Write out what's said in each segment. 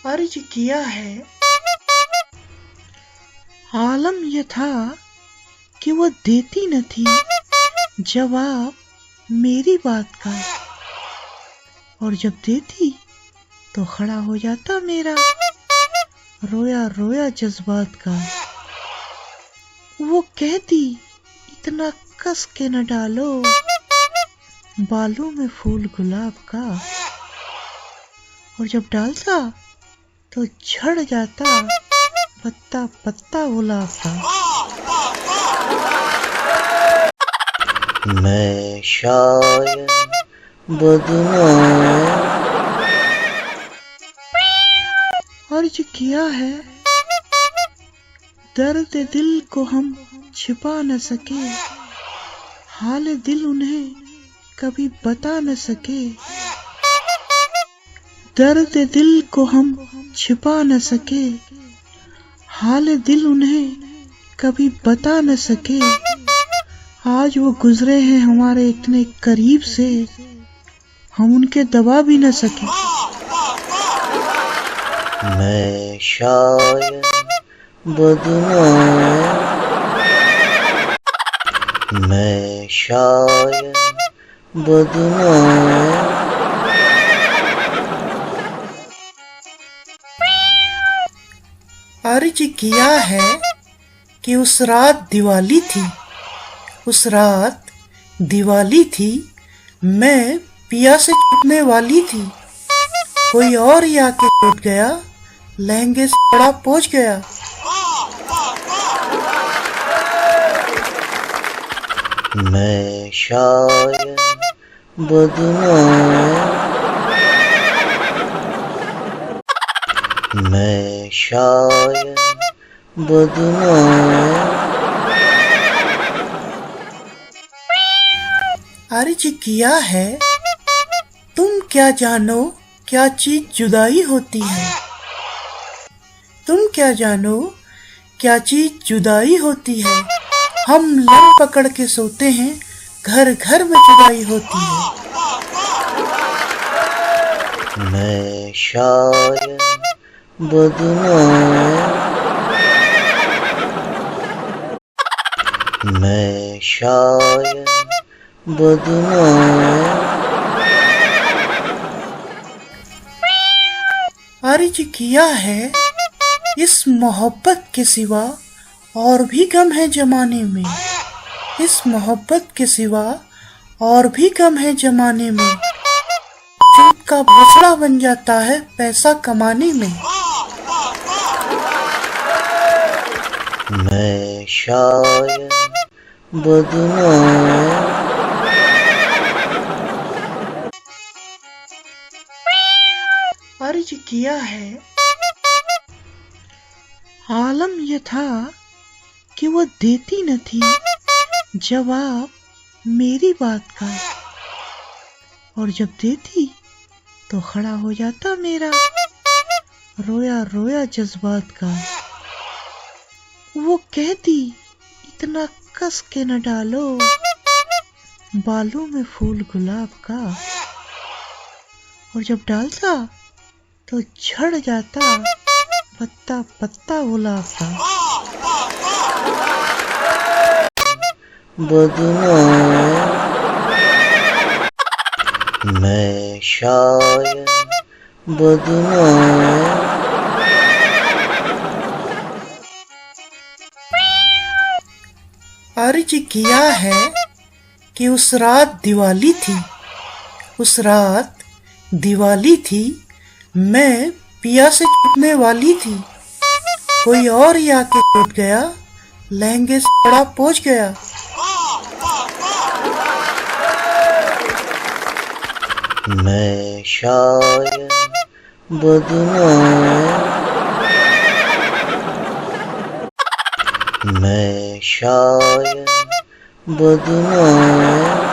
अर्ज किया है। आलम यह था कि वो देती न थी जवाब मेरी बात का, और जब देती तो खड़ा हो जाता मेरा रोया रोया जज्बात का। वो कहती इतना कस के न डालो बालों में फूल गुलाब का, और जब डालता तो झड़ जाता पत्ता पत्ता गुलाब का। मैं शायद बदनाम। अर्ज किया है। दर्द दिल को हम छिपा न सके, हाल दिल उन्हें कभी बता न सके। दर्द दिल को हम छिपा न सके, हाल दिल उन्हें कभी बता न सके। आज वो गुजरे हैं हमारे इतने करीब से, हम उनके दबा भी न सके। मैं शायद बदनाम। मैं शायद बदनाम। अर्ज किया है कि उस रात दिवाली थी, उस रात दिवाली थी, मैं पिया से छुपने वाली थी। कोई और ही आके टूट गया, लहंगे से बड़ा पहुंच गया। मैं शायद बदनाम। मैं शायद बदनाम। अर्ज किया है। तुम क्या जानो क्या चीज जुदाई होती है, तुम क्या जानो क्या चीज जुदाई होती है। हम लम पकड़ के सोते हैं, घर घर में जुदाई होती है। मैं शायद बदनाम। मैं शायद बदनाम। अर्ज किया है। इस मोहब्बत के सिवा और भी गम है जमाने में, इस मोहब्बत के सिवा और भी गम है जमाने में। चूक का भसड़ा बन जाता है पैसा कमाने में। मैं शायद बदनाम। अर्ज किया है। आलम यह था कि वो देती न थी जवाब मेरी बात का, और जब देती तो खड़ा हो जाता मेरा रोया रोया जज्बात का। वो कहती इतना कस के न डालो बालों में फूल गुलाब का, और जब डालता तो झड़ जाता पत्ता पत्ता गुलाब का। बदनाम। मैं शायद बदनाम। अर्ज किया है कि उस रात दिवाली थी, उस रात दिवाली थी, मैं पिया से छुपने वाली थी। कोई और ही आके टूट गया, लहंगे से बड़ा पहुंच गया। मैं शायद बदनाम। मैं शायद बदनाम।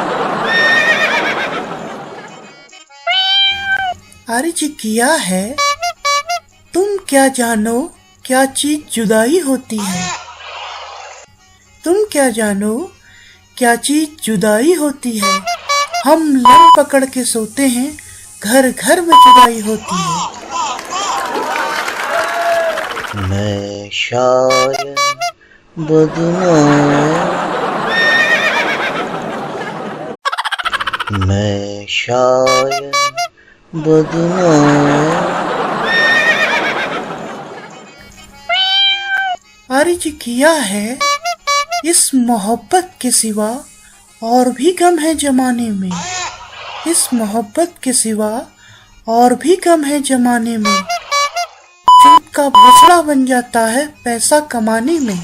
अर्ज किया है। तुम क्या जानो क्या चीज जुदाई होती है, तुम क्या जानो क्या चीज जुदाई होती है। हम लम पकड़ के सोते हैं, घर घर में जुदाई होती है। मैं शायद बदनाम, मैं शायद बदनाम। अर्ज किया है इस मोहब्बत के सिवा और भी गम है जमाने में, इस मोहब्बत के सिवा और भी गम है जमाने में। चूक का भसड़ा बन जाता है पैसा कमाने में।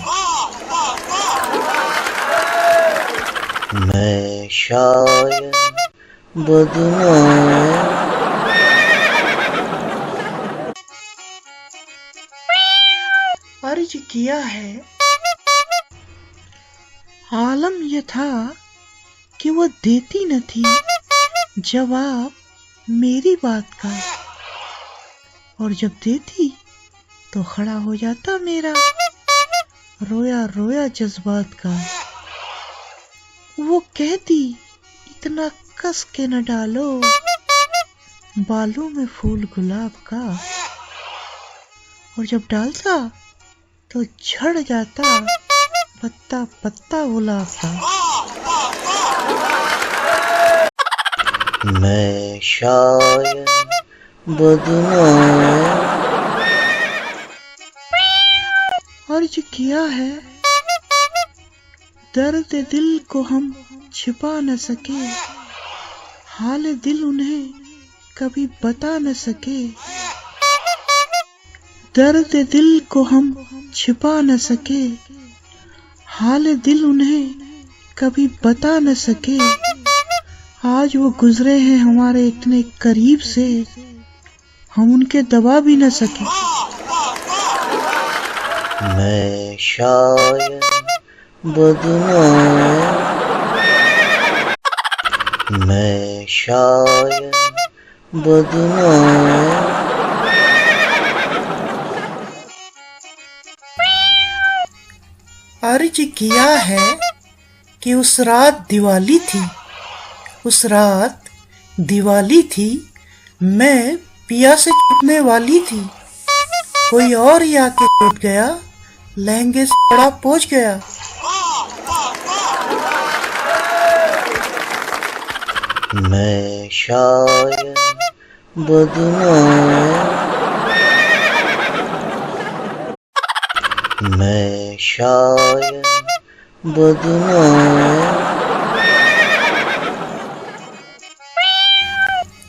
मैं शायद बदनाम, अर्ज किया है आलम यह था कि वो देती न थी जवाब मेरी बात का, और जब देती तो खड़ा हो जाता मेरा रोया रोया जज्बात का। वो कहती इतना कस के न डालो बालों में फूल गुलाब का, और जब डालता तो झड़ जाता पत्ता पत्ता गुलाब का। मैं शायद बदनाम, अर्ज किया है दर्द दिल को हम छिपा न सके, हाल दिल उन्हें कभी बता न सके। दर्द दिल को हम छिपा न सके, हाल दिल उन्हें कभी बता न सके। आज वो गुजरे हैं हमारे इतने करीब से, हम उनके दबा भी न सके। मैं शायद बदनाम, मैं शायद बदनाम। अर्ज किया है कि उस रात दिवाली थी, उस रात दिवाली थी, मैं पिया से छूटने वाली थी। कोई और ही आके टूट गया, लहंगे से बड़ा पहुंच गया। मैं शायद बदनाम, मैं शायद बदनाम।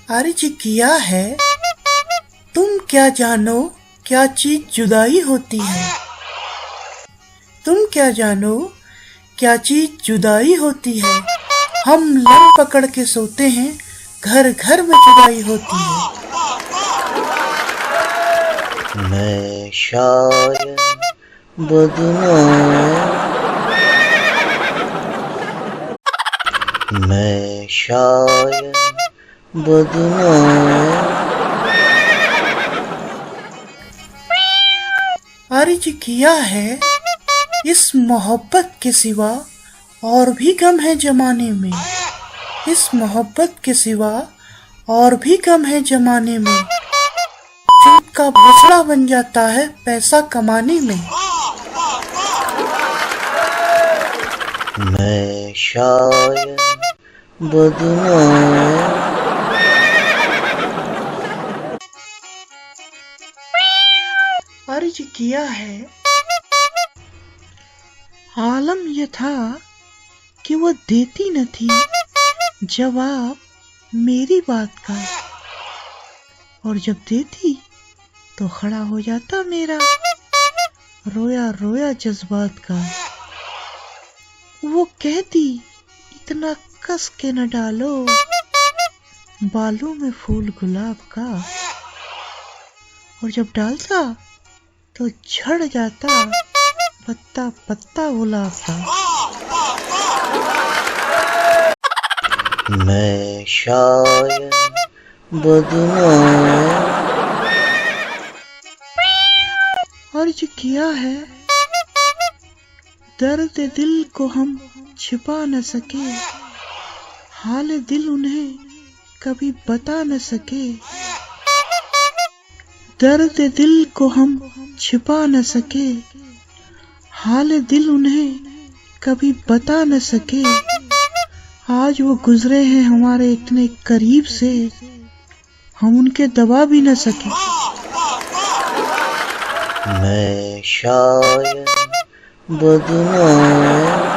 अर्ज किया है तुम क्या जानो क्या चीज जुदाई होती है, तुम क्या जानो क्या चीज जुदाई होती है। हम लम पकड़ के सोते हैं, घर घर में जुदाई होती है। मैं शायद बदनाम, मैं शायद बदनाम। अर्ज किया है इस मोहब्बत के सिवा और भी गम है जमाने में, इस मोहब्बत के सिवा और भी गम है जमाने में। चूक का भसड़ा बन जाता है पैसा कमाने में। मैं शायद बदनाम, अर्ज किया है आलम यह था कि वो देती न थी जवाब मेरी बात का, और जब देती तो खड़ा हो जाता मेरा रोया रोया जज्बात का। वो कहती इतना कस के न डालो बालों में फूल गुलाब का, और जब डालता तो झड़ जाता पत्ता पत्ता गुलाब का। मैं शायद बदनाम, अर्ज किया है दर्द दिल को हम छिपा न सके, हाल दिल उन्हें कभी बता न सके। दर्द दिल को हम छिपा न सके, हाल दिल उन्हें कभी बता न सके। आज वो गुजरे हैं हमारे इतने करीब से, हम उनके दबा भी न सके। मैं शायद बदनाम